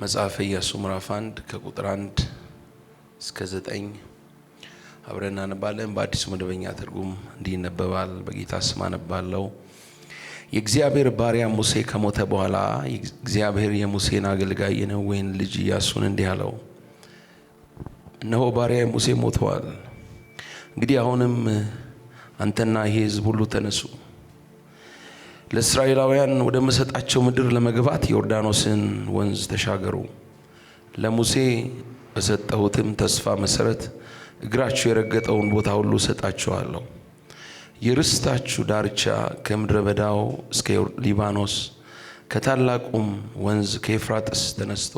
መጽሐፈ ኢያሱ ምዕራፍ 1 ከቁጥር 1 እስከ 9 አብረን እናነባለን። በአዲስ መደበኛ ትርጉም እንዲህ ይነበባል። በጌታ ስም አነባለሁ። የእግዚአብሔር ባሪያ ሙሴ ከሞተ በኋላ እግዚአብሔር የሙሴን አገልጋይ የነዌን ልጅ ኢያሱን እንዲህ አለው፣ እነሆ ባሪያ ሙሴ ሞቷል። እንግዲህ አሁንም አንተና ይህ ሕዝብ ሁሉ ተነሱ፣ ለእስራኤላውያን ወደ መሰጣቸው ምድር ለመግባት ዮርዳኖስን ወንዝ ተሻገሩ። ለሙሴ በሰጠሁትም ተስፋ መሰረት እግራችሁ የረገጠውን ቦታ ሁሉ እሰጣችኋለሁ። የርስታችሁ ዳርቻ ከምድረ በዳው እስከ ሊባኖስ ከታላቁም ወንዝ ከኤፍራጥስ ተነስቶ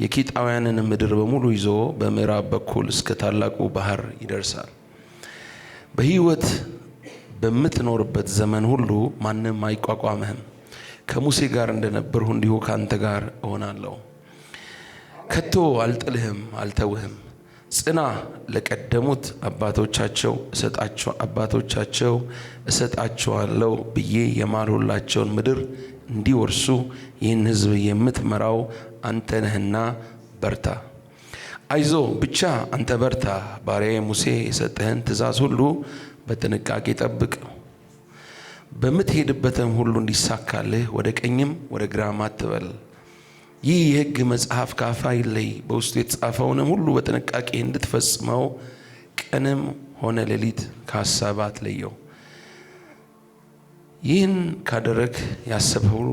የኬጣውያንን ምድር በሙሉ ይዞ በምዕራብ በኩል እስከ ታላቁ ባህር ይደርሳል። በሕይወት በምትኖርበት ዘመን ሁሉ ማንም አይቋቋምህም። ከሙሴ ጋር እንደነበርሁ እንዲሁ ካንተ ጋር እሆናለሁ። ከቶ አልጥልህም፣ አልተውህም። ጽና፣ ለቀደሙት አባቶቻቸው እሰጣቸዋለሁ ብዬ የማልሁላቸውን ምድር እንዲወርሱ ይህን ሕዝብ የምትመራው አንተ ነህና በርታ። አይዞ ብቻ አንተ በርታ። ባሪያዬ ሙሴ የሰጠህን ትእዛዝ ሁሉ በጥንቃቄ ጠብቅ። በምትሄድበትም ሁሉ እንዲሳካልህ ወደ ቀኝም ወደ ግራም አትበል። ይህ የሕግ መጽሐፍ ከአፍህ አይለይ። በውስጡ የተጻፈውንም ሁሉ በጥንቃቄ እንድትፈጽመው ቀንም ሆነ ሌሊት ከሐሳብህ አትለየው። ይህን ካደረግህ ያሰብኸው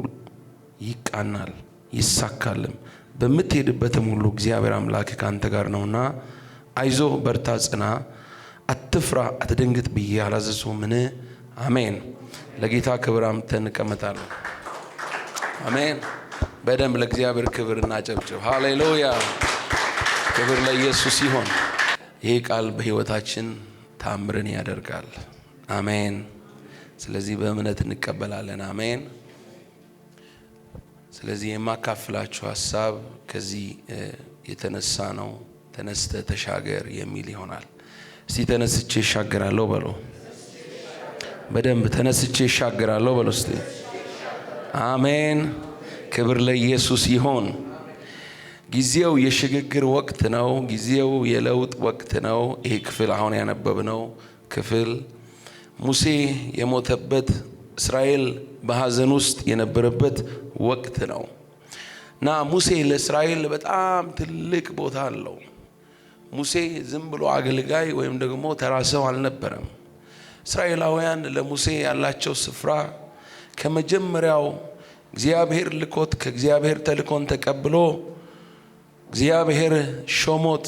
ይቃናል ይሳካልም። በምትሄድበትም ሁሉ እግዚአብሔር አምላክህ ከአንተ ጋር ነውና አይዞህ በርታ፣ ጽና፣ አትፍራ፣ አትደንግጥ ብዬ አላዘዝሁምን? አሜን። ለጌታ ክብር አምጥተን እንቀመጣለን። አሜን። በደንብ ለእግዚአብሔር ክብር እናጨብጭብ። ሃሌሉያ! ክብር ለኢየሱስ ይሁን። ይሄ ቃል በሕይወታችን ታምርን ያደርጋል። አሜን። ስለዚህ በእምነት እንቀበላለን። አሜን። ስለዚህ የማካፍላችሁ ሐሳብ ከዚህ የተነሳ ነው። ተነስተ ተሻገር የሚል ይሆናል። እስቲ ተነስቼ እሻገራለሁ በሉ። በደንብ ተነስቼ እሻገራለሁ በሉ እስቲ። አሜን። ክብር ለኢየሱስ ይሁን። ጊዜው የሽግግር ወቅት ነው። ጊዜው የለውጥ ወቅት ነው። ይሄ ክፍል አሁን ያነበብነው ክፍል ሙሴ የሞተበት፣ እስራኤል በሐዘን ውስጥ የነበረበት ወቅት ነው እና ሙሴ ለእስራኤል በጣም ትልቅ ቦታ አለው። ሙሴ ዝም ብሎ አገልጋይ ወይም ደግሞ ተራ ሰው አልነበረም። እስራኤላውያን ለሙሴ ያላቸው ስፍራ ከመጀመሪያው እግዚአብሔር ልኮት ከእግዚአብሔር ተልኮን ተቀብሎ እግዚአብሔር ሾሞት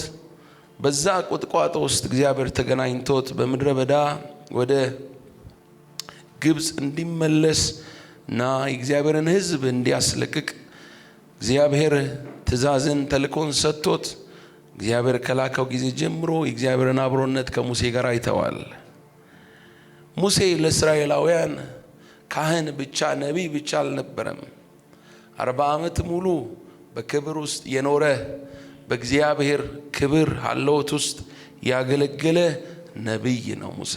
በዛ ቁጥቋጦ ውስጥ እግዚአብሔር ተገናኝቶት በምድረ በዳ ወደ ግብፅ እንዲመለስ እና የእግዚአብሔርን ሕዝብ እንዲያስለቅቅ እግዚአብሔር ትእዛዝን ተልኮን ሰጥቶት እግዚአብሔር ከላከው ጊዜ ጀምሮ የእግዚአብሔርን አብሮነት ከሙሴ ጋር አይተዋል። ሙሴ ለእስራኤላውያን ካህን ብቻ ነቢይ ብቻ አልነበረም። 40 ዓመት ሙሉ በክብር ውስጥ የኖረ በእግዚአብሔር ክብር ሀለወት ውስጥ ያገለገለ ነቢይ ነው ሙሴ።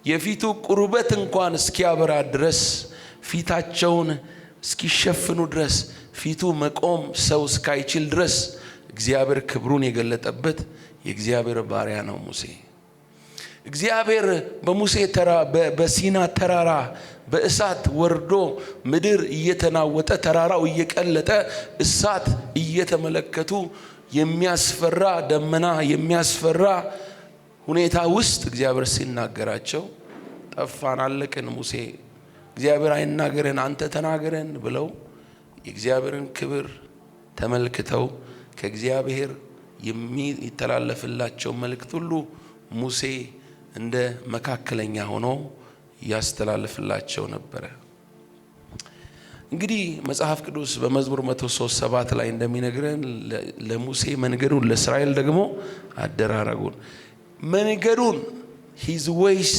የፊቱ ቁርበት እንኳን እስኪያበራ ድረስ፣ ፊታቸውን እስኪሸፍኑ ድረስ፣ ፊቱ መቆም ሰው እስካይችል ድረስ እግዚአብሔር ክብሩን የገለጠበት የእግዚአብሔር ባሪያ ነው ሙሴ። እግዚአብሔር በሙሴ በሲና ተራራ በእሳት ወርዶ ምድር እየተናወጠ ተራራው እየቀለጠ እሳት እየተመለከቱ የሚያስፈራ ደመና የሚያስፈራ ሁኔታ ውስጥ እግዚአብሔር ሲናገራቸው ጠፋን፣ አለቅን። ሙሴ እግዚአብሔር አይናገረን አንተ ተናገረን ብለው የእግዚአብሔርን ክብር ተመልክተው ከእግዚአብሔር የሚተላለፍላቸው መልእክት ሁሉ ሙሴ እንደ መካከለኛ ሆኖ ያስተላልፍላቸው ነበረ። እንግዲህ መጽሐፍ ቅዱስ በመዝሙር 103:7 ላይ እንደሚነግረን ለሙሴ መንገዱን ለእስራኤል ደግሞ አደራረጉን መንገዱን ሂዝ ዌይስ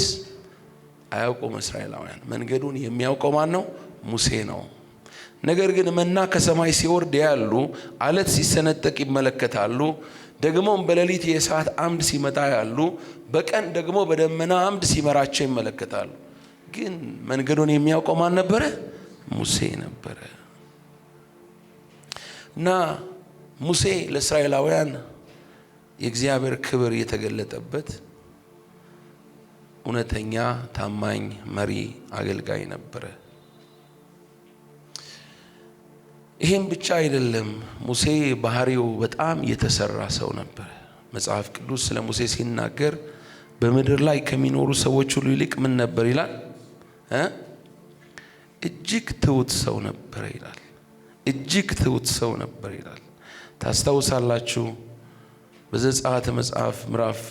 አያውቁም እስራኤላውያን። መንገዱን የሚያውቀው ማን ነው? ሙሴ ነው። ነገር ግን መና ከሰማይ ሲወርድ ያሉ፣ አለት ሲሰነጠቅ ይመለከታሉ። ደግሞም በሌሊት የእሳት አምድ ሲመጣ ያሉ፣ በቀን ደግሞ በደመና አምድ ሲመራቸው ይመለከታሉ። ግን መንገዱን የሚያውቀው ማን ነበረ? ሙሴ ነበረ። እና ሙሴ ለእስራኤላውያን የእግዚአብሔር ክብር የተገለጠበት እውነተኛ ታማኝ መሪ አገልጋይ ነበረ። ይሄም ብቻ አይደለም፣ ሙሴ ባህሪው በጣም የተሰራ ሰው ነበር። መጽሐፍ ቅዱስ ስለ ሙሴ ሲናገር በምድር ላይ ከሚኖሩ ሰዎች ሁሉ ይልቅ ምን ነበር ይላል? እጅግ ትሁት ሰው ነበር ይላል። እጅግ ትሁት ሰው ነበር ይላል። ታስታውሳላችሁ በዘጸአት መጽሐፍ ምዕራፍ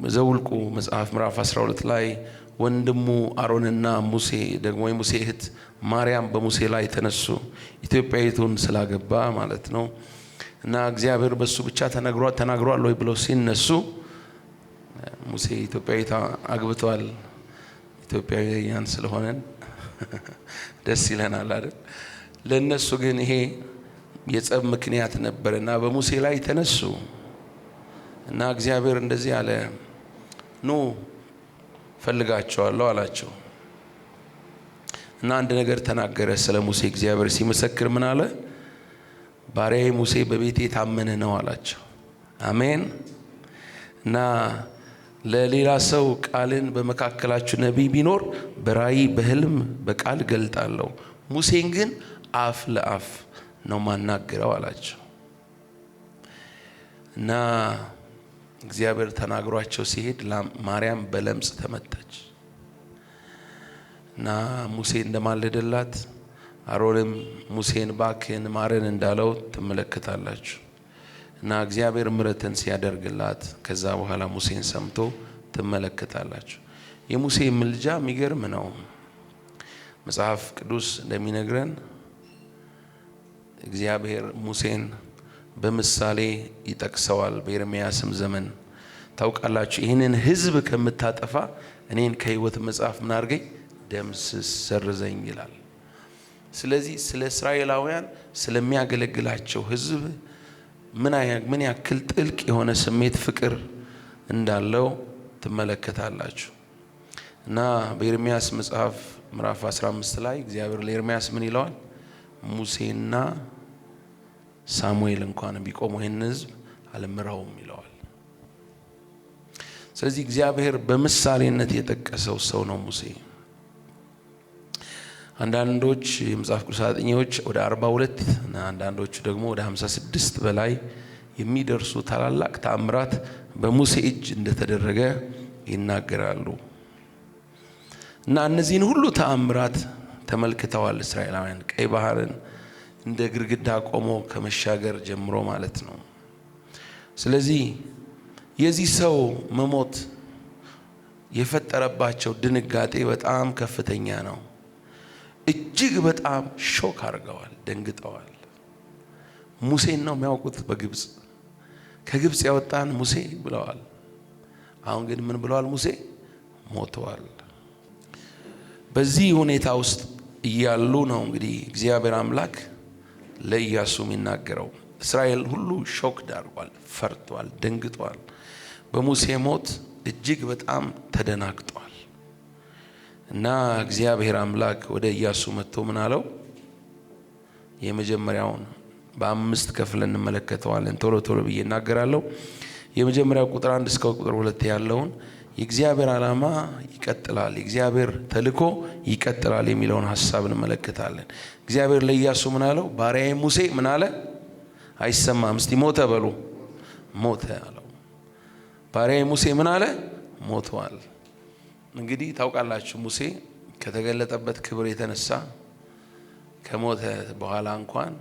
ዘውልቁ መጽሐፍ ምዕራፍ 12 ላይ ወንድሙ አሮንና ሙሴ ደግሞ የሙሴ እህት ማርያም በሙሴ ላይ ተነሱ፣ ኢትዮጵያዊቱን ስላገባ ማለት ነው። እና እግዚአብሔር በሱ ብቻ ተናግሯል ወይ ብለው ሲነሱ ሙሴ ኢትዮጵያዊት አግብቷል፣ ኢትዮጵያዊያን ስለሆነን ደስ ይለናል አይደል? ለነሱ ግን ይሄ የጸብ ምክንያት ነበርና በሙሴ ላይ ተነሱ እና እግዚአብሔር እንደዚህ አለ፣ ኑ ፈልጋቸዋለሁ አላቸው። እና አንድ ነገር ተናገረ ስለ ሙሴ። እግዚአብሔር ሲመሰክር ምን አለ? ባሪያዬ ሙሴ በቤቴ ታመነ ነው አላቸው። አሜን። እና ለሌላ ሰው ቃልን በመካከላችሁ ነቢይ ቢኖር በራእይ በህልም በቃል ገልጣለሁ፣ ሙሴን ግን አፍ ለአፍ ነው ማናገረው አላቸው። እና እግዚአብሔር ተናግሯቸው ሲሄድ ማርያም በለምጽ ተመታች። እና ሙሴ እንደማለደላት አሮንም ሙሴን ባክን ማረን እንዳለው ትመለከታላችሁ። እና እግዚአብሔር ምሕረትን ሲያደርግላት ከዛ በኋላ ሙሴን ሰምቶ ትመለከታላችሁ። የሙሴ ምልጃ የሚገርም ነው። መጽሐፍ ቅዱስ እንደሚነግረን እግዚአብሔር ሙሴን በምሳሌ ይጠቅሰዋል። በኤርምያስም ዘመን ታውቃላችሁ፣ ይህንን ሕዝብ ከምታጠፋ እኔን ከሕይወት መጽሐፍ ምን አድርገኝ? ደምስስ፣ ሰርዘኝ ይላል። ስለዚህ ስለ እስራኤላውያን ስለሚያገለግላቸው ሕዝብ ምን ያክል ጥልቅ የሆነ ስሜት ፍቅር እንዳለው ትመለከታላችሁ። እና በኤርምያስ መጽሐፍ ምዕራፍ 15 ላይ እግዚአብሔር ለኤርምያስ ምን ይለዋል? ሙሴና ሳሙኤል እንኳን ቢቆሙ ይህን ሕዝብ አልምረውም ይለዋል። ስለዚህ እግዚአብሔር በምሳሌነት የጠቀሰው ሰው ነው ሙሴ። አንዳንዶች የመጽሐፍ ቅዱስ አጥኚዎች ወደ 42 እና አንዳንዶቹ ደግሞ ወደ 56 በላይ የሚደርሱ ታላላቅ ተአምራት በሙሴ እጅ እንደተደረገ ይናገራሉ። እና እነዚህን ሁሉ ተአምራት ተመልክተዋል እስራኤላውያን። ቀይ ባህርን እንደ ግድግዳ ቆሞ ከመሻገር ጀምሮ ማለት ነው። ስለዚህ የዚህ ሰው መሞት የፈጠረባቸው ድንጋጤ በጣም ከፍተኛ ነው። እጅግ በጣም ሾክ አድርገዋል፣ ደንግጠዋል። ሙሴን ነው የሚያውቁት በግብጽ ከግብጽ ያወጣን ሙሴ ብለዋል። አሁን ግን ምን ብለዋል? ሙሴ ሞተዋል። በዚህ ሁኔታ ውስጥ እያሉ ነው እንግዲህ እግዚአብሔር አምላክ ለኢያሱ የሚናገረው። እስራኤል ሁሉ ሾክ ዳርጓል፣ ፈርቷል፣ ደንግጧል። በሙሴ ሞት እጅግ በጣም ተደናግጧል። እና እግዚአብሔር አምላክ ወደ ኢያሱ መጥቶ ምን አለው? የመጀመሪያውን በ5 ከፍለን እንመለከተዋለን። ቶሎ ቶሎ ብዬ እናገራለሁ። የመጀመሪያው ቁጥር 1 እስከ ቁጥር 2 ያለውን የእግዚአብሔር ዓላማ ይቀጥላል፣ የእግዚአብሔር ተልእኮ ይቀጥላል የሚለውን ሐሳብ እንመለከታለን። እግዚአብሔር ለኢያሱ ምን አለው? ባሪያዬ ሙሴ ምን አለ? አይሰማም። እስቲ ሞተ በሉ። ሞተ አለው። ባሪያዬ ሙሴ ምን አለ? ሞቷል። እንግዲህ ታውቃላችሁ ሙሴ ከተገለጠበት ክብር የተነሳ ከሞተ በኋላ እንኳን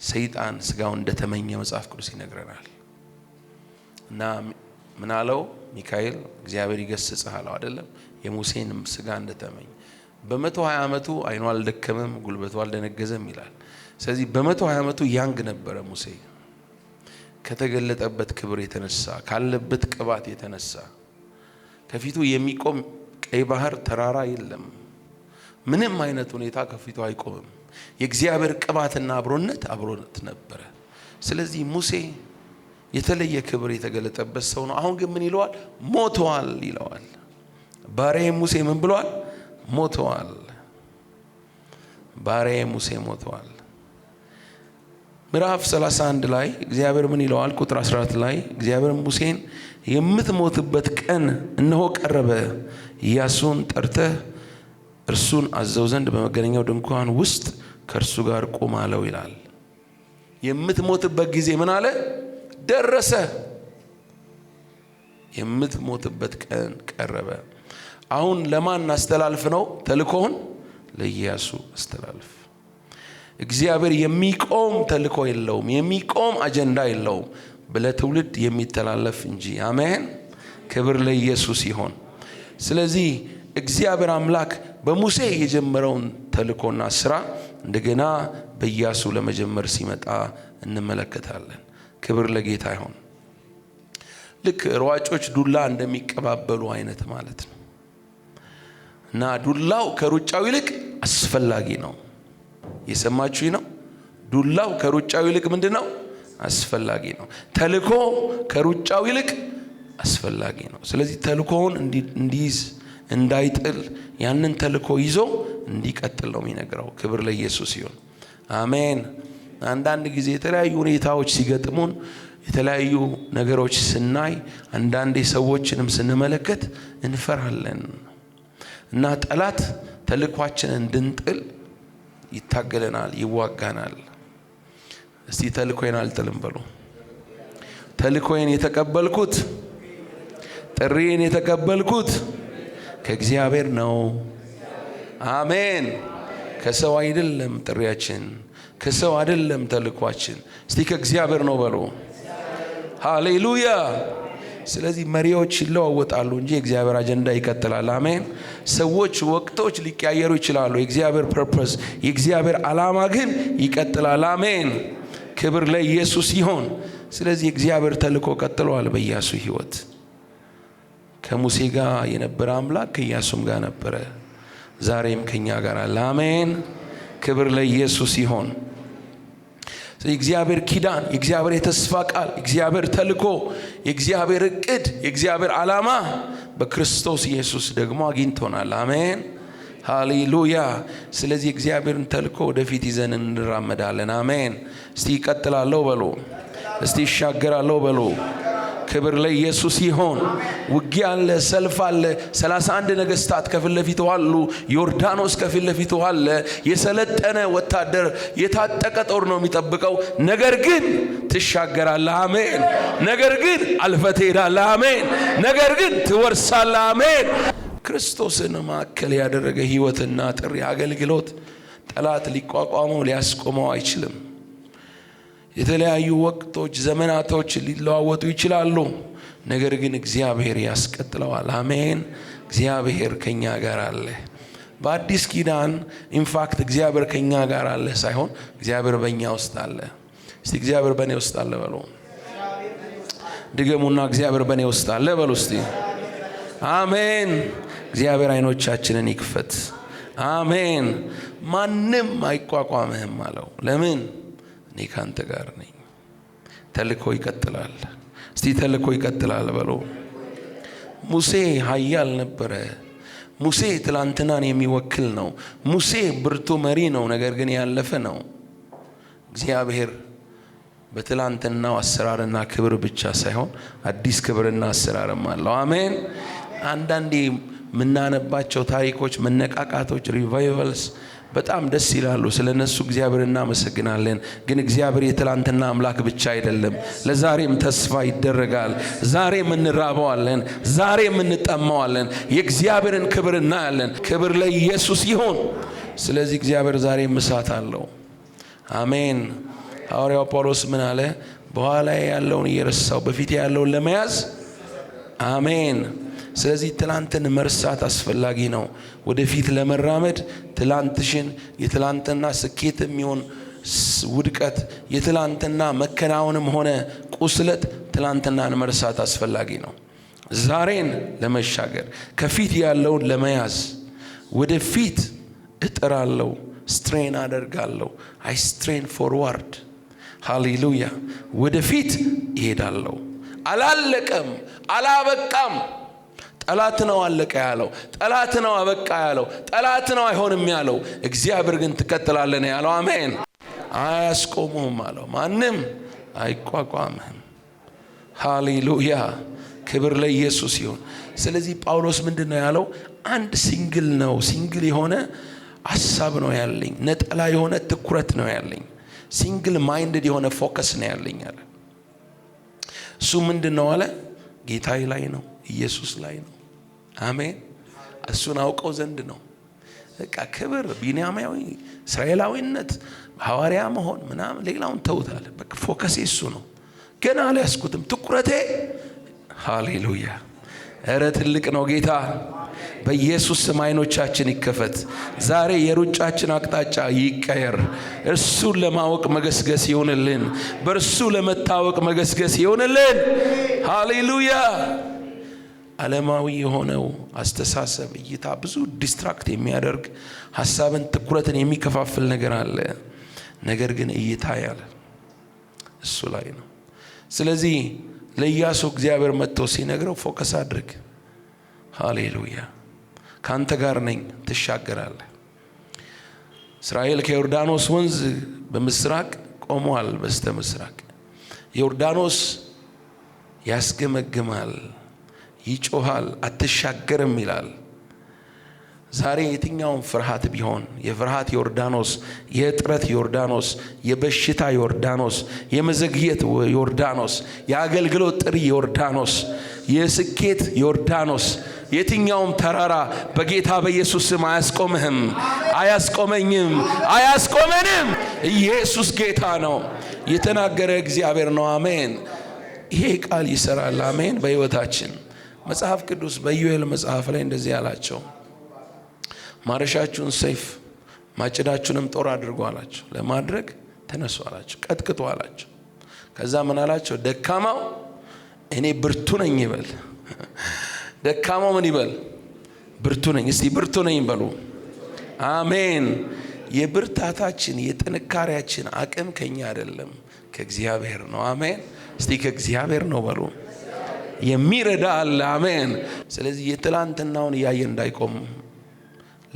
ሰይጣን ስጋውን እንደተመኘ መጽሐፍ ቅዱስ ይነግረናል። እና ምን አለው ሚካኤል? እግዚአብሔር ይገስጽህ አለው አይደለም? የሙሴን ስጋ እንደተመኘ በ120 ዓመቱ አይኑ አልደከመም፣ ጉልበቱ አልደነገዘም ይላል። ስለዚህ በ120 ዓመቱ ያንግ ነበረ ሙሴ። ከተገለጠበት ክብር የተነሳ ካለበት ቅባት የተነሳ ከፊቱ የሚቆም ቀይ ባህር ተራራ የለም። ምንም አይነት ሁኔታ ከፊቱ አይቆምም። የእግዚአብሔር ቅባትና አብሮነት ነበረ። ስለዚህ ሙሴ የተለየ ክብር የተገለጠበት ሰው ነው። አሁን ግን ምን ይለዋል? ሞተዋል ይለዋል። ባሪያዬ ሙሴ ምን ብለዋል? ሞተዋል። ባሪያዬ ሙሴ ሞቷል። ምዕራፍ 31 ላይ እግዚአብሔር ምን ይለዋል? ቁጥር 14 ላይ እግዚአብሔር ሙሴን የምትሞትበት ቀን እነሆ ቀረበ፣ ኢያሱን ጠርተህ እርሱን አዘው ዘንድ በመገናኛው ድንኳን ውስጥ ከእርሱ ጋር ቁም አለው ይላል። የምትሞትበት ጊዜ ምን አለ? ደረሰ። የምትሞትበት ቀን ቀረበ። አሁን ለማን አስተላልፍ ነው ተልኮውን? ለኢያሱ አስተላልፍ። እግዚአብሔር የሚቆም ተልኮ የለውም፣ የሚቆም አጀንዳ የለውም፣ ለትውልድ የሚተላለፍ እንጂ። አሜን። ክብር ለኢየሱስ ይሁን። ስለዚህ እግዚአብሔር አምላክ በሙሴ የጀመረውን ተልኮና ስራ እንደገና በኢያሱ ለመጀመር ሲመጣ እንመለከታለን። ክብር ለጌታ ይሁን። ልክ ሯጮች ዱላ እንደሚቀባበሉ አይነት ማለት ነው። እና ዱላው ከሩጫው ይልቅ አስፈላጊ ነው። የሰማችሁ ነው? ዱላው ከሩጫው ይልቅ ምንድነው? አስፈላጊ ነው። ተልኮ ከሩጫው ይልቅ አስፈላጊ ነው። ስለዚህ ተልኮውን እንዲይዝ እንዳይጥል ያንን ተልኮ ይዞ እንዲቀጥል ነው የሚነግረው። ክብር ለኢየሱስ ይሁን። አሜን። አንዳንድ ጊዜ የተለያዩ ሁኔታዎች ሲገጥሙን፣ የተለያዩ ነገሮች ስናይ፣ አንዳንዴ ሰዎችንም ስንመለከት እንፈራለን እና ጠላት ተልኳችንን እንድንጥል ይታገለናል፣ ይዋጋናል። እስቲ ተልኮዬን አልጥልም በሉ። ተልኮዬን የተቀበልኩት፣ ጥሪዬን የተቀበልኩት ከእግዚአብሔር ነው። አሜን። ከሰው አይደለም ጥሪያችን፣ ከሰው አይደለም ተልኳችን። እስቲ ከእግዚአብሔር ነው በሉ። ሃሌሉያ። ስለዚህ መሪዎች ይለዋወጣሉ እንጂ የእግዚአብሔር አጀንዳ ይቀጥላል። አሜን። ሰዎች፣ ወቅቶች ሊቀያየሩ ይችላሉ፣ የእግዚአብሔር ፐርፐስ፣ የእግዚአብሔር ዓላማ ግን ይቀጥላል። አሜን። ክብር ለኢየሱስ ይሁን። ስለዚህ የእግዚአብሔር ተልኮ ቀጥሏል በኢያሱ ሕይወት። ከሙሴ ጋር የነበረ አምላክ ከኢያሱም ጋር ነበረ፣ ዛሬም ከኛ ጋር አለ። አሜን። ክብር ለኢየሱስ ይሁን። የእግዚአብሔር ኪዳን፣ የእግዚአብሔር የተስፋ ቃል፣ የእግዚአብሔር ተልኮ፣ የእግዚአብሔር እቅድ፣ የእግዚአብሔር ዓላማ በክርስቶስ ኢየሱስ ደግሞ አግኝቶናል። አሜን። ሃሌሉያ። ስለዚህ እግዚአብሔርን ተልኮ ወደፊት ይዘን እንራመዳለን። አሜን። እስቲ ይቀጥላለሁ በሉ። እስቲ ይሻገራለሁ በሉ። ክብር ለኢየሱስ ይሁን። ውጊያ አለ፣ ሰልፍ አለ። 31 ነገስታት ከፊት ለፊቱ አሉ። ዮርዳኖስ ከፊት ለፊቱ አለ። የሰለጠነ ወታደር፣ የታጠቀ ጦር ነው የሚጠብቀው። ነገር ግን ትሻገራለህ። አሜን። ነገር ግን አልፈህ ትሄዳለህ። አሜን። ነገር ግን ትወርሳለህ። አሜን። ክርስቶስን ማዕከል ያደረገ ህይወትና ጥሪ አገልግሎት ጠላት ሊቋቋመው ሊያስቆመው አይችልም። የተለያዩ ወቅቶች፣ ዘመናቶች ሊለዋወጡ ይችላሉ። ነገር ግን እግዚአብሔር ያስቀጥለዋል። አሜን። እግዚአብሔር ከኛ ጋር አለ። በአዲስ ኪዳን ኢንፋክት እግዚአብሔር ከኛ ጋር አለ ሳይሆን እግዚአብሔር በእኛ ውስጥ አለ። እስቲ እግዚአብሔር በእኔ ውስጥ አለ በሉ። ድገሙና እግዚአብሔር በእኔ ውስጥ አለ በሉ እስቲ። አሜን። እግዚአብሔር አይኖቻችንን ይክፈት። አሜን። ማንም አይቋቋምህም አለው። ለምን? እኔ ካንተ ጋር ነኝ። ተልኮ ይቀጥላል። እስቲ ተልኮ ይቀጥላል በሉ። ሙሴ ኃያል ነበረ። ሙሴ ትላንትናን የሚወክል ነው። ሙሴ ብርቱ መሪ ነው፣ ነገር ግን ያለፈ ነው። እግዚአብሔር በትላንትናው አሰራርና ክብር ብቻ ሳይሆን አዲስ ክብርና አሰራርም አለው። አሜን። አንዳንዴ የምናነባቸው ታሪኮች፣ መነቃቃቶች፣ ሪቫይቫልስ በጣም ደስ ይላሉ። ስለነሱ እግዚአብሔር እናመሰግናለን። ግን እግዚአብሔር የትላንትና አምላክ ብቻ አይደለም። ለዛሬም ተስፋ ይደረጋል። ዛሬም እንራበዋለን፣ ዛሬም እንጠማዋለን። የእግዚአብሔርን ክብር እናያለን። ክብር ለኢየሱስ ይሁን። ስለዚህ እግዚአብሔር ዛሬም እሳት አለው። አሜን። ሐዋርያው ጳውሎስ ምን አለ? በኋላ ያለውን እየረሳው በፊት ያለውን ለመያዝ። አሜን። ስለዚህ ትላንትን መርሳት አስፈላጊ ነው። ወደፊት ለመራመድ ትላንትሽን፣ የትላንትና ስኬት የሚሆን ውድቀት፣ የትላንትና መከናወንም ሆነ ቁስለት ትላንትናን መርሳት አስፈላጊ ነው። ዛሬን ለመሻገር ከፊት ያለውን ለመያዝ ወደፊት እጥራለሁ፣ ስትሬን አደርጋለሁ። አይ ስትሬን ፎርዋርድ። ሃሌሉያ። ወደፊት ይሄዳለሁ። አላለቀም፣ አላበቃም። ጠላት ነው አለቀ ያለው፣ ጠላት ነው አበቃ ያለው፣ ጠላት ነው አይሆንም ያለው። እግዚአብሔር ግን ትቀጥላለህ ነው ያለው። አሜን። አያስቆሙም አለው። ማንም አይቋቋምህም። ሃሌሉያ፣ ክብር ለኢየሱስ ይሁን። ስለዚህ ጳውሎስ ምንድነው ያለው? አንድ ሲንግል የሆነ ሐሳብ ነው ያለኝ፣ ነጠላ የሆነ ትኩረት ነው ያለኝ፣ ሲንግል ማይንድድ የሆነ ፎከስ ነው ያለኝ አለ። እሱ ምንድነው አለ? ጌታዬ ላይ ነው፣ ኢየሱስ ላይ ነው። አሜን። እሱን አውቀው ዘንድ ነው። በቃ ክብር፣ ቢንያማዊ፣ እስራኤላዊነት፣ ሐዋርያ መሆን ምናምን ሌላውን ተውታል። በቃ ፎከሴ እሱ ነው። ገና አልያዝኩትም፣ ትኩረቴ ሃሌሉያ። እረ ትልቅ ነው ጌታ። በኢየሱስ ስም አይኖቻችን ይከፈት። ዛሬ የሩጫችን አቅጣጫ ይቀየር። እርሱን ለማወቅ መገስገስ ይሆንልን። በእርሱ ለመታወቅ መገስገስ ይሆንልን። ሃሌሉያ። ዓለማዊ የሆነው አስተሳሰብ፣ እይታ ብዙ ዲስትራክት የሚያደርግ ሐሳብን፣ ትኩረትን የሚከፋፍል ነገር አለ። ነገር ግን እይታ ያለ እሱ ላይ ነው። ስለዚህ ለኢያሱ እግዚአብሔር መጥቶ ሲነግረው ፎከስ አድርግ። ሃሌሉያ። ካንተ ጋር ነኝ፣ ትሻገራለህ። እስራኤል ከዮርዳኖስ ወንዝ በምስራቅ ቆሟል። በስተ ምስራቅ ዮርዳኖስ ያስገመግማል፣ ይጮሃል፣ አትሻገርም ይላል። ዛሬ የትኛውም ፍርሃት ቢሆን የፍርሃት ዮርዳኖስ፣ የእጥረት ዮርዳኖስ፣ የበሽታ ዮርዳኖስ፣ የመዘግየት ዮርዳኖስ፣ የአገልግሎት ጥሪ ዮርዳኖስ፣ የስኬት ዮርዳኖስ፣ የትኛውም ተራራ በጌታ በኢየሱስ ስም አያስቆምህም፣ አያስቆመኝም፣ አያስቆመንም። ኢየሱስ ጌታ ነው። የተናገረ እግዚአብሔር ነው። አሜን። ይሄ ቃል ይሰራል። አሜን። በሕይወታችን መጽሐፍ ቅዱስ በኢዮኤል መጽሐፍ ላይ እንደዚህ አላቸው፣ ማረሻችሁን ሰይፍ ማጭዳችሁንም ጦር አድርጉ አላቸው። ለማድረግ ተነሱ አላቸው። ቀጥቅጡ አላቸው። ከዛ ምን አላቸው? ደካማው እኔ ብርቱ ነኝ ይበል። ደካማው ምን ይበል? ብርቱ ነኝ። እስቲ ብርቱ ነኝ በሉ። አሜን። የብርታታችን የጥንካሬያችን አቅም ከኛ አይደለም፣ ከእግዚአብሔር ነው። አሜን። እስቲ ከእግዚአብሔር ነው በሉ። የሚረዳ አለ። አሜን። ስለዚህ የትላንትናውን እያየ እንዳይቆም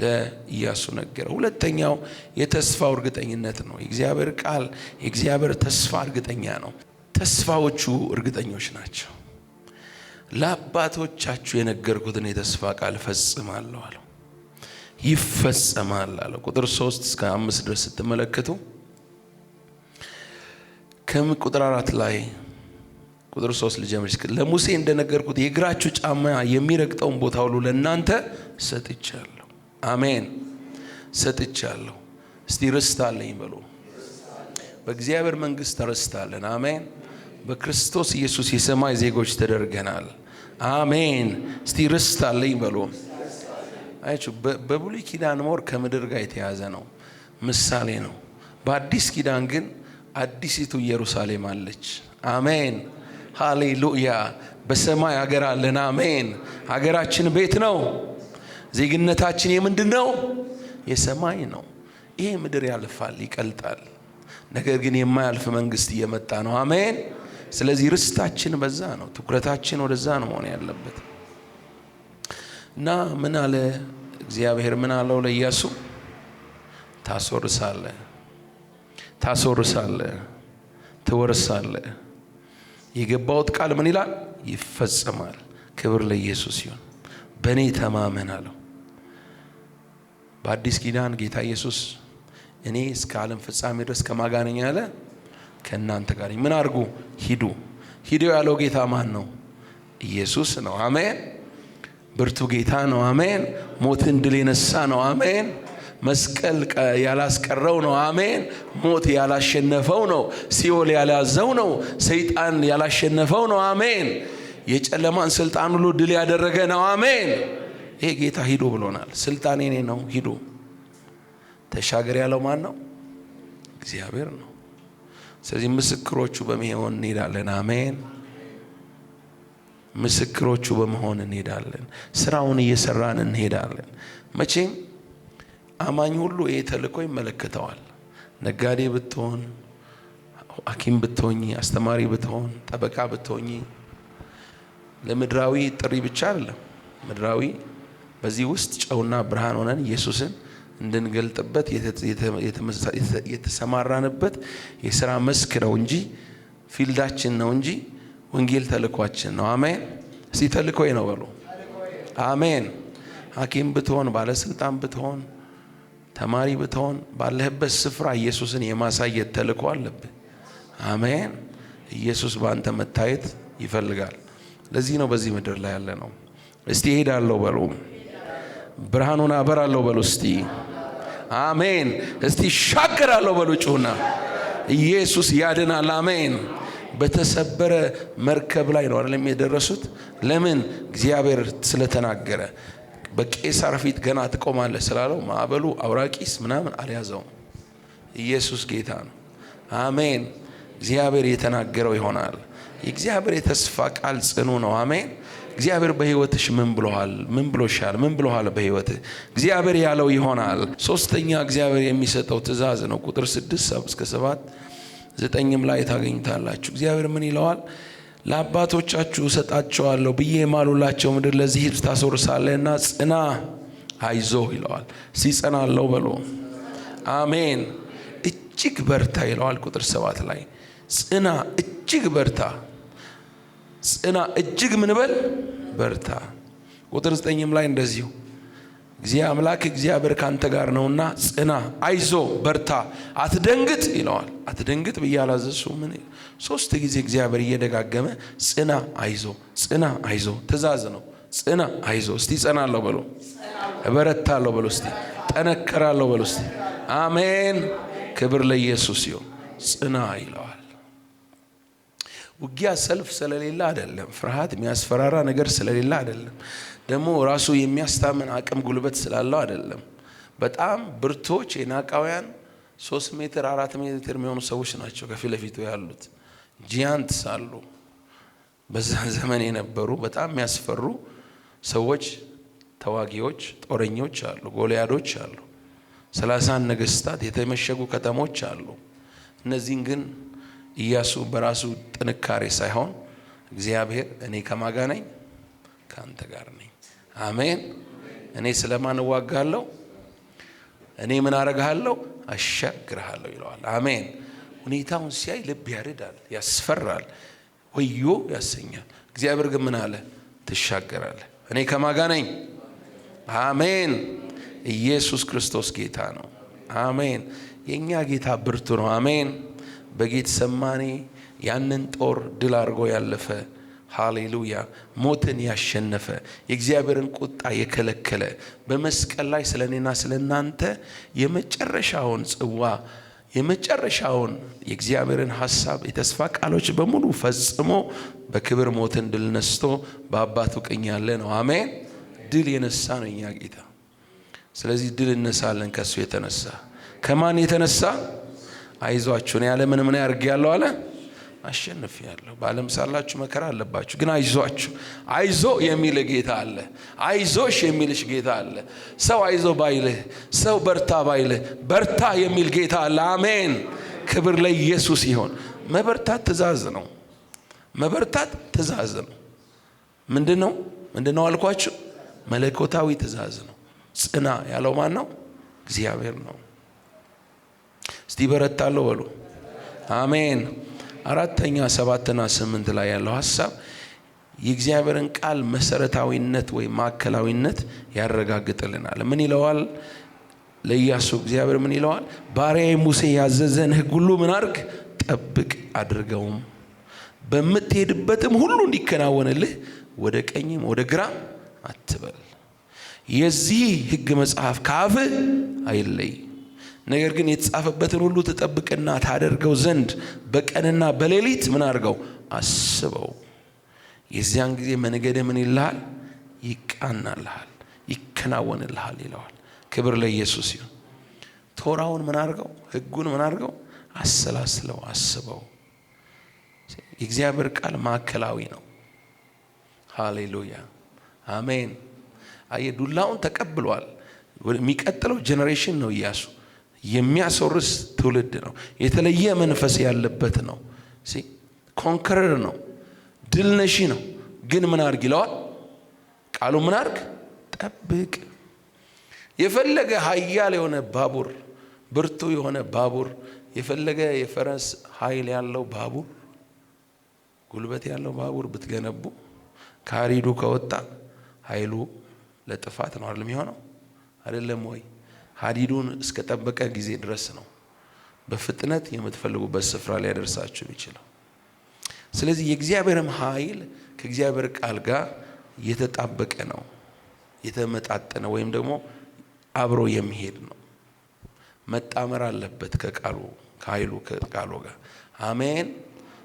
ለኢያሱ ነገረ። ሁለተኛው የተስፋው እርግጠኝነት ነው። የእግዚአብሔር ቃል፣ የእግዚአብሔር ተስፋ እርግጠኛ ነው። ተስፋዎቹ እርግጠኞች ናቸው። ለአባቶቻችሁ የነገርኩትን የተስፋ ቃል ፈጽማለሁ አለው። ይፈጸማል አለው። ቁጥር 3 እስከ 5 ድረስ ስትመለከቱ ቁጥር 4 ላይ ቁጥር 3 ልጀምር። ለሙሴ እንደነገርኩት የእግራችሁ ጫማ የሚረግጠውን ቦታ ሁሉ ለእናንተ ሰጥቻለሁ። አሜን። ሰጥቻለሁ። እስቲ ርስት አለኝ በሉ። በእግዚአብሔር መንግሥት ርስታለን። አሜን። በክርስቶስ ኢየሱስ የሰማይ ዜጎች ተደርገናል። አሜን። እስቲ ርስት አለኝ በሉ። አይቹ በብሉይ ኪዳን ሞር ከምድር ጋር የተያዘ ነው፣ ምሳሌ ነው። በአዲስ ኪዳን ግን አዲሲቱ ኢየሩሳሌም አለች። አሜን። ሃሌሉያ። በሰማይ ሀገር አለን። አሜን። ሀገራችን ቤት ነው። ዜግነታችን የምንድን ነው? የሰማይ ነው። ይሄ ምድር ያልፋል፣ ይቀልጣል። ነገር ግን የማያልፍ መንግስት እየመጣ ነው። አሜን። ስለዚህ ርስታችን በዛ ነው፣ ትኩረታችን ወደዛ ነው መሆን ያለበት። እና ምን አለ እግዚአብሔር? ምን አለው ለኢያሱ? ታስወርሳለህ፣ ታስወርሳለህ፣ ትወርሳለህ። የገባውት ቃል ምን ይላል? ይፈጸማል። ክብር ለኢየሱስ ይሁን። በእኔ ተማመን አለው። በአዲስ ኪዳን ጌታ ኢየሱስ እኔ እስከ ዓለም ፍጻሜ ድረስ ከማጋነኛ አለ ከእናንተ ጋር ምን አድርጉ? ሂዱ። ሂዱ ያለው ጌታ ማን ነው? ኢየሱስ ነው። አሜን። ብርቱ ጌታ ነው። አሜን። ሞትን ድል የነሳ ነው። አሜን። መስቀል ያላስቀረው ነው። አሜን። ሞት ያላሸነፈው ነው። ሲኦል ያላዘው ነው። ሰይጣን ያላሸነፈው ነው። አሜን። የጨለማን ስልጣን ሁሉ ድል ያደረገ ነው። አሜን። ይሄ ጌታ ሂዱ ብሎናል። ስልጣን የኔ ነው፣ ሂዱ። ተሻገር ያለው ማን ነው? እግዚአብሔር ነው። ስለዚህ ምስክሮቹ በመሆን እንሄዳለን። አሜን። ምስክሮቹ በመሆን እንሄዳለን። ስራውን እየሰራን እንሄዳለን። መቼም አማኝ ሁሉ ይሄ ተልእኮ ይመለከተዋል። ነጋዴ ብትሆን፣ ሐኪም ብትሆኚ፣ አስተማሪ ብትሆን፣ ጠበቃ ብትሆኚ ለምድራዊ ጥሪ ብቻ አይደለም፣ ምድራዊ በዚህ ውስጥ ጨውና ብርሃን ሆነን ኢየሱስን እንድንገልጥበት የተሰማራንበት የሥራ መስክ ነው እንጂ ፊልዳችን ነው እንጂ ወንጌል ተልኳችን ነው። አሜን። እስቲ ተልኮዬ ነው በሉ። አሜን። ሐኪም ብትሆን፣ ባለስልጣን ብትሆን፣ ተማሪ ብትሆን ባለህበት ስፍራ ኢየሱስን የማሳየት ተልኮ አለብህ። አሜን። ኢየሱስ በአንተ መታየት ይፈልጋል። ለዚህ ነው በዚህ ምድር ላይ ያለ ነው። እስቲ እሄዳለሁ በሉ። ብርሃኑን አበራለሁ በሉ እስቲ። አሜን። እስቲ ሻገራለሁ በሉ ጩና። ኢየሱስ ያድናል። አሜን። በተሰበረ መርከብ ላይ ነው አይደለም የደረሱት። ለምን? እግዚአብሔር ስለተናገረ። በቄሳር ፊት ገና ትቆማለህ ስላለው ማዕበሉ አውራቂስ ምናምን አልያዘውም። ኢየሱስ ጌታ ነው። አሜን። እግዚአብሔር የተናገረው ይሆናል። የእግዚአብሔር የተስፋ ቃል ጽኑ ነው። አሜን። እግዚአብሔር በህይወትሽ ምን ብሎሃል? ምን ብሎሻል? ምን ብሎሃል? በህይወትህ እግዚአብሔር ያለው ይሆናል። ሶስተኛ እግዚአብሔር የሚሰጠው ትእዛዝ ነው። ቁጥር 6-7 9 ላይ ታገኙታላችሁ። እግዚአብሔር ምን ይለዋል? ለአባቶቻችሁ እሰጣቸዋለሁ ብዬ ማሉላቸው ምድር ለዚህ ሕዝብ ታስወርሳለህና ጽና፣ አይዞህ ይለዋል። ሲጸናለው በሎ። አሜን። እጅግ በርታ ይለዋል። ቁጥር 7 ላይ ጽና፣ እጅግ በርታ። ጽና፣ እጅግ ምን በል? በርታ። ቁጥር 9 ላይ እንደዚሁ አምላክ እግዚአብሔር ካንተ ጋር ነውና ጽና፣ አይዞ፣ በርታ፣ አትደንግጥ ይለዋል። አትደንግጥ ብዬ አላዘዝኩም? ምን 3 ጊዜ እግዚአብሔር እየደጋገመ ጽና፣ አይዞ፣ ጽና፣ አይዞ። ትእዛዝ ነው። ጽና፣ አይዞ። እስቲ ጸናለሁ በሉ። እበረታለሁ በሉ። እስቲ ጠነከራለሁ በሉ። እስቲ አሜን። ክብር ለኢየሱስ ይሁን። ጽና ይለዋል። ውጊያ ሰልፍ ስለሌለ አይደለም። ፍርሃት የሚያስፈራራ ነገር ስለሌለ አይደለም። ደግሞ ራሱ የሚያስታምን አቅም ጉልበት ስላለው አይደለም። በጣም ብርቶች የናቃውያን 3 ሜትር 4 ሜትር የሚሆኑ ሰዎች ናቸው ከፊት ለፊቱ ያሉት። ጂያንትስ አሉ። በዛ ዘመን የነበሩ በጣም የሚያስፈሩ ሰዎች፣ ተዋጊዎች፣ ጦረኞች አሉ። ጎልያዶች አሉ። 30 ነገስታት፣ የተመሸጉ ከተሞች አሉ። እነዚህን ግን ኢያሱ በራሱ ጥንካሬ ሳይሆን እግዚአብሔር እኔ ከማጋ ነኝ? ካንተ ጋር ነኝ። አሜን። እኔ ስለማን እዋጋለሁ? እኔ ምን አረጋለሁ? አሻግርሃለሁ ይለዋል። አሜን። ሁኔታውን ሲያይ ልብ ያርዳል፣ ያስፈራል፣ ወዮ ያሰኛል። እግዚአብሔር ግን ምን አለ? ትሻገራለህ። እኔ ከማጋ ነኝ? አሜን። ኢየሱስ ክርስቶስ ጌታ ነው። አሜን። የኛ ጌታ ብርቱ ነው። አሜን። በጌቴሰማኒ ያንን ጦር ድል አድርጎ ያለፈ፣ ሃሌሉያ፣ ሞትን ያሸነፈ፣ የእግዚአብሔርን ቁጣ የከለከለ፣ በመስቀል ላይ ስለኔና ስለናንተ የመጨረሻውን ጽዋ፣ የመጨረሻውን የእግዚአብሔርን ሐሳብ፣ የተስፋ ቃሎች በሙሉ ፈጽሞ በክብር ሞትን ድል ነስቶ በአባቱ ቀኝ ያለ ነው። አሜን። ድል የነሳ ነው የኛ ጌታ። ስለዚህ ድል እነሳለን ከሱ የተነሳ። ከማን የተነሳ? አይዟችሁ ነው ያለ። ምን ያርጋለሁ አለ? አሸንፊያለሁ። በዓለም ሳላችሁ መከራ አለባችሁ፣ ግን አይዟችሁ። አይዞ የሚል ጌታ አለ። አይዞሽ የሚልሽ ጌታ አለ። ሰው አይዞ ባይልህ፣ ሰው በርታ ባይልህ፣ በርታ የሚል ጌታ አለ። አሜን። ክብር ለኢየሱስ ይሁን። መበርታት ትእዛዝ ነው። መበርታት ትእዛዝ ነው። ምንድነው አልኳችሁ? መለኮታዊ ትእዛዝ ነው። ጽና ያለው ማን ነው? እግዚአብሔር ነው። እስቲ በረታለሁ በሉ። አሜን። 4ኛ 7ና 8 ላይ ያለው ሐሳብ የእግዚአብሔርን ቃል መሰረታዊነት ወይ ማዕከላዊነት ያረጋግጥልናል። ምን ይለዋል? ለኢያሱ እግዚአብሔር ምን ይለዋል? ባሪያዬ ሙሴ ያዘዘን ሕግ ሁሉ ምን አድርግ? ጠብቅ፣ አድርገውም፣ በምትሄድበትም ሁሉ እንዲከናወንልህ ወደ ቀኝም ወደ ግራም አትበል። የዚህ ሕግ መጽሐፍ ከአፍህ አይለይ፣ ነገር ግን የተጻፈበትን ሁሉ ተጠብቅና ታደርገው ዘንድ በቀንና በሌሊት ምን አድርገው? አስበው። የዚያን ጊዜ መንገድህ ምን ይልሃል? ይቃናልሃል፣ ይከናወንልሃል ይለዋል። ክብር ለኢየሱስ ይሁን። ቶራውን ምን አድርገው? ሕጉን ምን አድርገው? አሰላስለው፣ አስበው። የእግዚአብሔር ቃል ማዕከላዊ ነው። ሃሌሉያ፣ አሜን። ዱላውን ተቀብሏል። የሚቀጥለው ጄኔሬሽን ነው ኢያሱ። የሚያስወርስ ትውልድ ነው። የተለየ መንፈስ ያለበት ነው። ኮንከረር ነው፣ ድል ነሺ ነው። ግን ምን አድርግ ይለዋል? ቃሉ ምን አድርግ? ጠብቅ። የፈለገ ኃያል የሆነ ባቡር፣ ብርቱ የሆነ ባቡር፣ የፈለገ የፈረስ ኃይል ያለው ባቡር፣ ጉልበት ያለው ባቡር ብትገነቡ ከሀዲዱ ከወጣ ኃይሉ ለጥፋት ነው አይደለም የሚሆነው? አይደለም ወይ? ሀዲዱን እስከ ጠበቀ ጊዜ ድረስ ነው በፍጥነት የምትፈልጉበት ስፍራ ላይ ያደርሳችሁ ይችላል። ስለዚህ የእግዚአብሔርም ኃይል ከእግዚአብሔር ቃል ጋር የተጣበቀ ነው፣ የተመጣጠነ ወይም ደግሞ አብሮ የሚሄድ ነው። መጣመር አለበት ከቃሉ ከኃይሉ ከቃሉ ጋር። አሜን።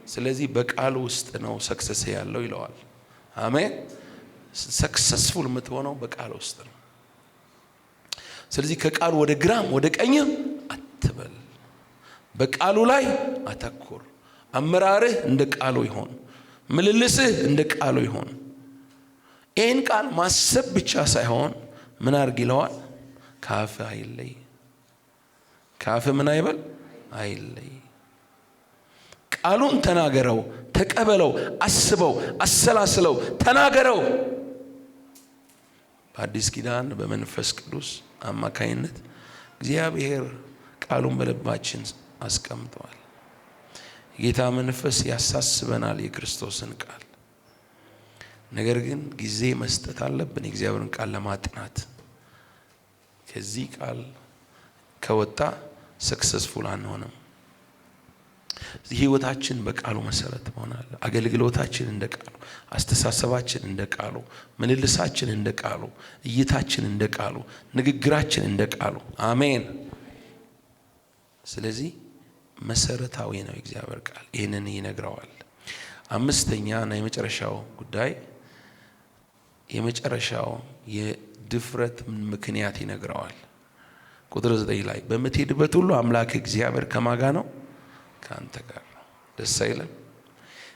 ስለዚህ በቃሉ ውስጥ ነው ሰክሰስ ያለው ይለዋል። አሜን። ሰክሰስፉል የምትሆነው በቃሉ ውስጥ ነው። ስለዚህ ከቃሉ ወደ ግራም ወደ ቀኝም አትበል፣ በቃሉ ላይ አተኩር። አመራርህ እንደ ቃሉ ይሆን፣ ምልልስህ እንደ ቃሉ ይሆን። ይህን ቃል ማሰብ ብቻ ሳይሆን ምን አድርግ ይለዋል? ከአፍህ አይለይ። ከአፍህ ምን አይበል? አይለይ። ቃሉን ተናገረው፣ ተቀበለው፣ አስበው፣ አሰላስለው፣ ተናገረው። በአዲስ ኪዳን በመንፈስ ቅዱስ አማካይነት እግዚአብሔር ቃሉን በልባችን አስቀምጠዋል። የጌታ መንፈስ ያሳስበናል የክርስቶስን ቃል። ነገር ግን ጊዜ መስጠት አለብን የእግዚአብሔርን ቃል ለማጥናት። ከዚህ ቃል ከወጣ ሰክሰስፉል አንሆንም። ህይወታችን በቃሉ መሰረት መሆናል። አገልግሎታችን እንደ ቃሉ፣ አስተሳሰባችን እንደ ቃሉ፣ ምልልሳችን እንደ ቃሉ፣ እይታችን እንደ ቃሉ፣ ንግግራችን እንደ ቃሉ። አሜን። ስለዚህ መሰረታዊ ነው የእግዚአብሔር ቃል። ይህንን ይነግረዋል። አምስተኛ እና የመጨረሻው ጉዳይ፣ የመጨረሻው የድፍረት ምክንያት ይነግረዋል። ቁጥር 9 ላይ በምትሄድበት ሁሉ አምላክ እግዚአብሔር ከማጋ ነው? ከአንተ ጋር ነው። ደስ አይልም?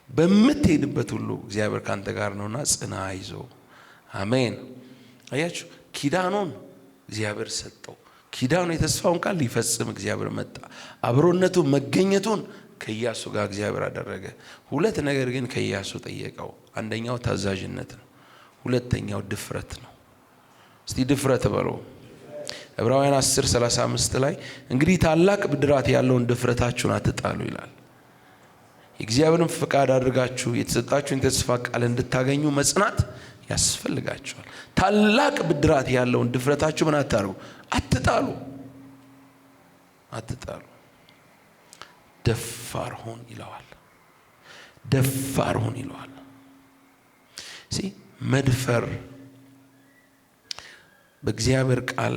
በምትሄድበት ሁሉ እግዚአብሔር ከአንተ ጋር ነውና ጽና፣ አይዞ። አሜን። አያችሁ፣ ኪዳኑን እግዚአብሔር ሰጠው። ኪዳኑ የተስፋውን ቃል ሊፈጽም እግዚአብሔር መጣ። አብሮነቱን መገኘቱን ከኢያሱ ጋር እግዚአብሔር አደረገ። ሁለት ነገር ግን ከኢያሱ ጠየቀው። አንደኛው ታዛዥነት ነው፣ ሁለተኛው ድፍረት ነው። እስቲ ድፍረት በሎ። ዕብራውያን 10:35 ላይ እንግዲህ ታላቅ ብድራት ያለውን ድፍረታችሁን አትጣሉ ይላል። የእግዚአብሔርን ፈቃድ አድርጋችሁ የተሰጣችሁን ተስፋ ቃል እንድታገኙ መጽናት ያስፈልጋችኋል። ታላቅ ብድራት ያለውን ድፍረታችሁ ምን አታርጉ? አትጣሉ፣ አትጣሉ። ደፋር ሁን ይለዋል። ደፋር ሁን ይለዋል። መድፈር በእግዚአብሔር ቃል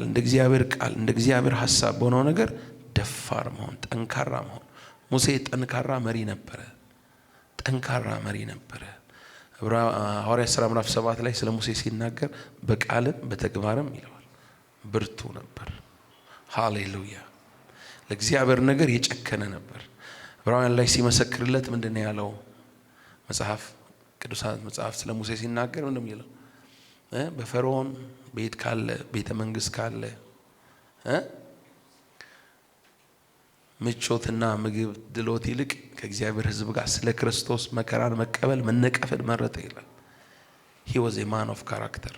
እንደ እግዚአብሔር ሐሳብ በሆነው ነገር ደፋር መሆን፣ ጠንካራ መሆን። ሙሴ ጠንካራ መሪ ነበረ። ጠንካራ መሪ ነበረ። ሐዋርያት ሥራ ምዕራፍ 7 ላይ ስለ ሙሴ ሲናገር በቃልም በተግባርም ይለዋል ብርቱ ነበር። ሃሌሉያ። ለእግዚአብሔር ነገር የጨከነ ነበር። ዕብራውያን ላይ ሲመሰክርለት ምንድነው ያለው? መጽሐፍ ቅዱሳት መጽሐፍ ስለ ሙሴ ሲናገር ምንድነው የሚለው? በፈርዖን ቤት ካለ ቤተ መንግስት ካለ ምቾትና ምግብ ድሎት ይልቅ ከእግዚአብሔር ሕዝብ ጋር ስለ ክርስቶስ መከራን መቀበል መነቀፍን መረጠ ይላል። he was a man of character።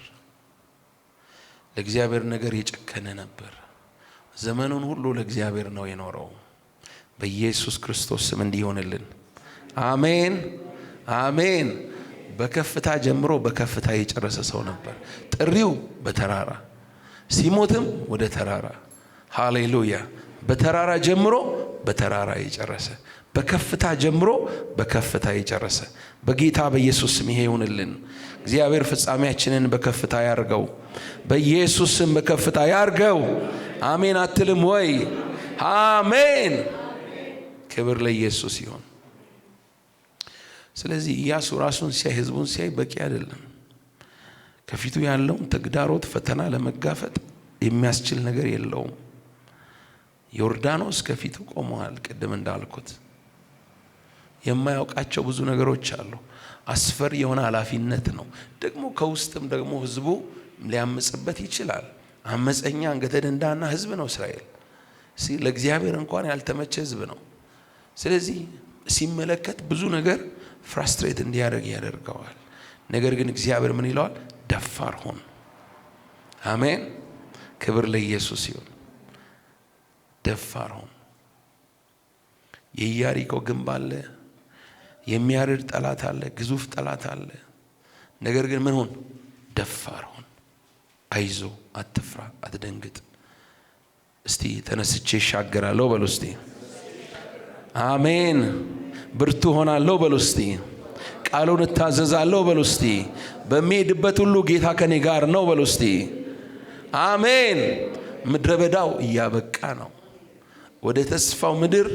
ለእግዚአብሔር ነገር የጨከነ ነበር። ዘመኑን ሁሉ ለእግዚአብሔር ነው የኖረው። በኢየሱስ ክርስቶስ ስም እንዲሆንልን አሜን፣ አሜን። በከፍታ ጀምሮ በከፍታ የጨረሰ ሰው ነበር። ጥሪው በተራራ ሲሞትም ወደ ተራራ። ሃሌሉያ። በተራራ ጀምሮ በተራራ የጨረሰ፣ በከፍታ ጀምሮ በከፍታ የጨረሰ። በጌታ በኢየሱስ ስም ይሄ ይሁንልን። እግዚአብሔር ፍጻሜያችንን በከፍታ ያርገው። በኢየሱስ ስም በከፍታ ያርገው። አሜን አትልም ወይ? አሜን። ክብር ለኢየሱስ ይሁን። ስለዚህ ኢያሱ ራሱን ሲያይ፣ ህዝቡን ሲያይ በቂ አይደለም። ከፊቱ ያለውን ተግዳሮት ፈተና ለመጋፈጥ የሚያስችል ነገር የለውም። ዮርዳኖስ ከፊቱ ቆመዋል። ቅድም እንዳልኩት የማያውቃቸው ብዙ ነገሮች አሉ። አስፈሪ የሆነ ኃላፊነት ነው። ደግሞ ከውስጥም ደግሞ ህዝቡ ሊያምጽበት ይችላል። አመፀኛ አንገተ ደንዳና ህዝብ ነው እስራኤል። ለእግዚአብሔር እንኳን ያልተመቸ ህዝብ ነው። ስለዚህ ሲመለከት ብዙ ነገር ፍራስትሬት እንዲያደርግ ያደርገዋል። ነገር ግን እግዚአብሔር ምን ይለዋል? ደፋር ሁን። አሜን። ክብር ለኢየሱስ ይሁን። ደፋር ሁን። የኢያሪኮ ግንብ አለ፣ የሚያርድ ጠላት አለ፣ ግዙፍ ጠላት አለ። ነገር ግን ምን ሁን? ደፋር ሁን። አይዞ፣ አትፍራ፣ አትደንግጥ። እስቲ ተነስቼ እሻገራለሁ በሉ እስቲ። አሜን። ብርቱ ሆናለሁ በሉ እስቲ። ቃሉን እታዘዛለሁ በሉ እስቲ። በሚሄድበት ሁሉ ጌታ ከኔ ጋር ነው በሉ እስቲ። አሜን። ምድረ በዳው እያበቃ ነው። ወደ ተስፋው ምድር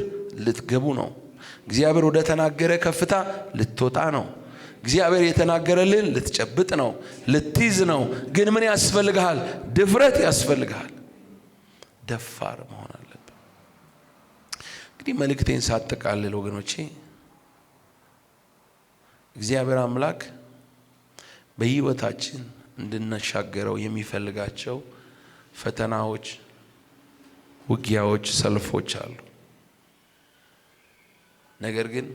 ልትገቡ ነው። እግዚአብሔር ወደ ተናገረ ከፍታ ልትወጣ ነው። እግዚአብሔር የተናገረልን ልትጨብጥ ነው፣ ልትይዝ ነው። ግን ምን ያስፈልግሃል? ድፍረት ያስፈልግሃል። ደፋር መሆን አለብን። እንግዲህ መልእክቴን ሳጠቃልል ወገኖቼ፣ እግዚአብሔር አምላክ በሕይወታችን እንድንሻገረው የሚፈልጋቸው ፈተናዎች፣ ውጊያዎች፣ ሰልፎች አሉ። ነገር ግን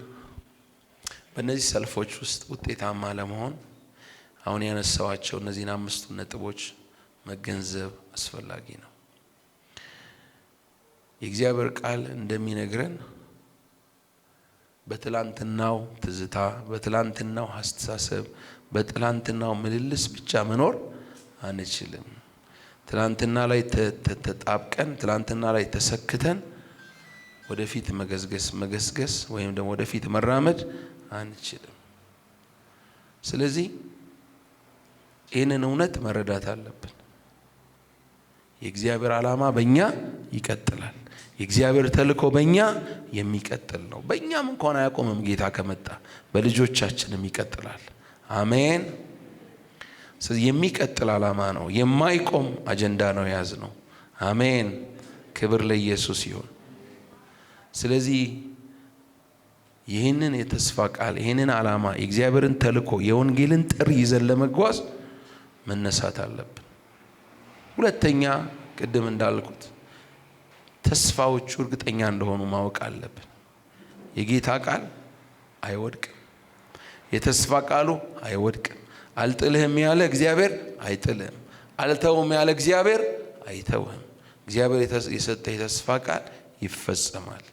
በእነዚህ ሰልፎች ውስጥ ውጤታማ ለመሆን አሁን ያነሳዋቸው እነዚህን 5 ነጥቦች መገንዘብ አስፈላጊ ነው። የእግዚአብሔር ቃል እንደሚነግረን በትላንትናው ትዝታ፣ በትላንትናው አስተሳሰብ፣ በትላንትናው ምልልስ ብቻ መኖር አንችልም። ትላንትና ላይ ተጣብቀን፣ ትላንትና ላይ ተሰክተን ወደፊት መገስገስ ወይም ደግሞ ወደፊት መራመድ አንችልም። ስለዚህ ይህንን እውነት መረዳት አለብን። የእግዚአብሔር ዓላማ በእኛ ይቀጥላል። የእግዚአብሔር ተልእኮ በእኛ የሚቀጥል ነው። በእኛም እንኳን አያቆምም። ጌታ ከመጣ በልጆቻችንም ይቀጥላል። አሜን። ስለዚህ የሚቀጥል ዓላማ ነው፣ የማይቆም አጀንዳ ነው የያዝነው። አሜን። ክብር ለኢየሱስ ይሁን። ስለዚህ ይህንን የተስፋ ቃል፣ ይህንን ዓላማ፣ የእግዚአብሔርን ተልእኮ፣ የወንጌልን ጥሪ ይዘን ለመጓዝ መነሳት አለብን። ሁለተኛ፣ ቅድም እንዳልኩት ተስፋዎቹ እርግጠኛ እንደሆኑ ማወቅ አለብን። የጌታ ቃል አይወድቅም። የተስፋ ቃሉ አይወድቅም። አልጥልህም ያለ እግዚአብሔር አይጥልህም። አልተውም ያለ እግዚአብሔር አይተውህም። እግዚአብሔር የሰጠ የተስፋ ቃል ይፈጸማል።